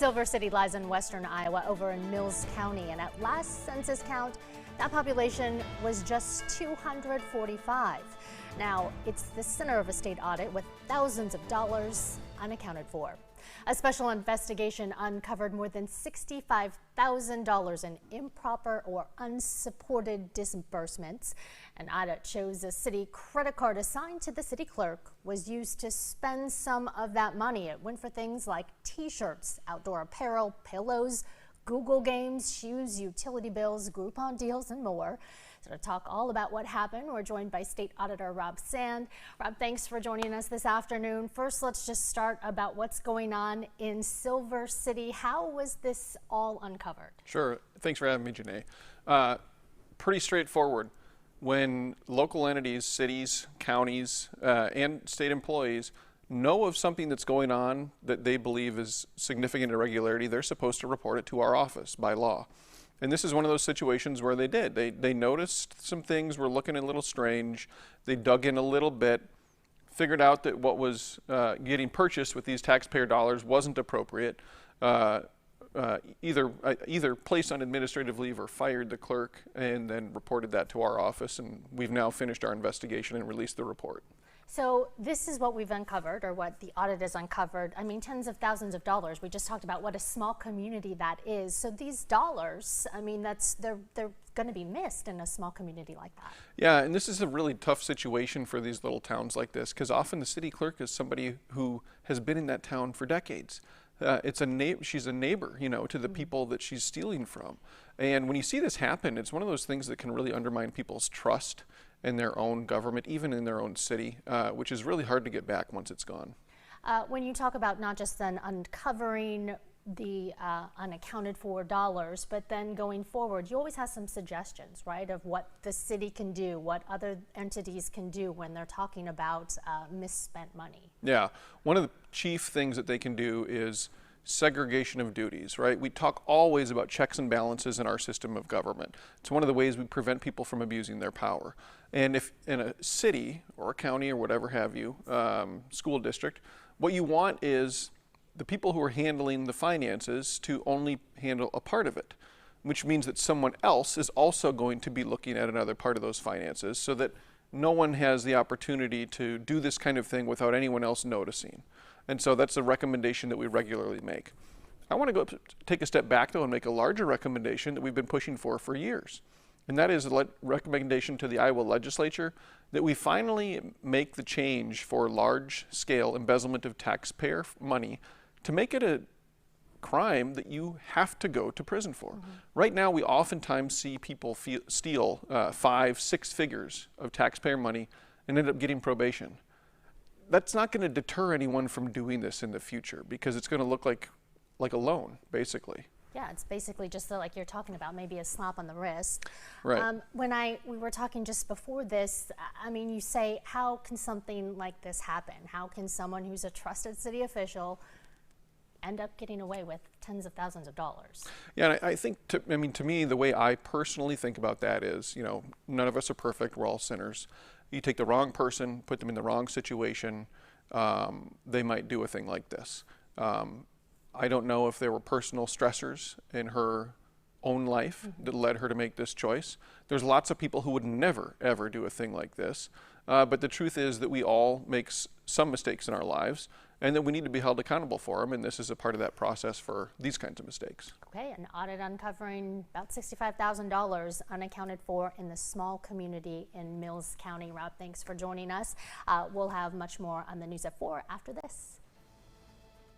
Silver City lies in western Iowa over in Mills County, and at last census count, that population was just 245. Now, it's the center of a state audit with thousands of dollars unaccounted for. A special investigation uncovered more than $65,000 in improper or unsupported disbursements. An audit shows a city credit card assigned to the city clerk was used to spend some of that money. It went for things like t-shirts, outdoor apparel, pillows, Google games, shoes, utility bills, Groupon deals, and more. So to talk all about what happened, we're joined by State Auditor Rob Sand. Rob, thanks for joining us this afternoon. First, let's just start about what's going on in Silver City. How was this all uncovered? Sure. Thanks for having me, Janae. Pretty straightforward. When local entities, cities, counties, and state employees know of something that's going on that they believe is significant irregularity, they're supposed to report it to our office by law. And this is one of those situations where they did. They noticed some things were looking a little strange. They dug in a little bit, figured out that what was getting purchased with these taxpayer dollars wasn't appropriate. Either placed on administrative leave or fired the clerk, and then reported that to our office. And we've now finished our investigation and released the report. So this is what we've uncovered, or what the audit has uncovered. I mean, tens of thousands of dollars. We just talked about what a small community that is. So these dollars, I mean, they're going to be missed in a small community like that. Yeah, and this is a really tough situation for these little towns like this, because often the city clerk is somebody who has been in that town for decades. She's a neighbor, to the people that she's stealing from. And when you see this happen, it's one of those things that can really undermine people's trust in their own government, even in their own city, which is really hard to get back once it's gone. When you talk about not just then uncovering the unaccounted for dollars, but then going forward, you always have some suggestions, right, of what the city can do, what other entities can do when they're talking about misspent money. Yeah, one of the chief things that they can do is segregation of duties, right? We talk always about checks and balances in our system of government. It's one of the ways we prevent people from abusing their power. And if in a city or a county or whatever have you, school district, what you want is the people who are handling the finances to only handle a part of it, which means that someone else is also going to be looking at another part of those finances, so that no one has the opportunity to do this kind of thing without anyone else noticing. And so that's a recommendation that we regularly make. I want to take a step back though and make a larger recommendation that we've been pushing for years. And that is a recommendation to the Iowa legislature that we finally make the change for large scale embezzlement of taxpayer money to make it a crime that you have to go to prison for. Mm-hmm. Right now, we oftentimes see people steal 5, 6 figures of taxpayer money and end up getting probation. That's not going to deter anyone from doing this in the future, because it's going to look like a loan, basically. Yeah, it's basically just like you're talking about, maybe a slap on the wrist. Right. We were talking just before this, I mean, you say, how can something like this happen? How can someone who's a trusted city official end up getting away with tens of thousands of dollars? Yeah, and I think, to me, the way I personally think about that is, none of us are perfect. We're all sinners. You take the wrong person, put them in the wrong situation, they might do a thing like this. I don't know if there were personal stressors in her own life that led her to make this choice. There's lots of people who would never, ever do a thing like this. But the truth is that we all make some mistakes in our lives, and that we need to be held accountable for them, and this is a part of that process for these kinds of mistakes. Okay, an audit uncovering about $65,000 unaccounted for in the small community in Mills County. Rob, thanks for joining us. We'll have much more on the News at 4 after this.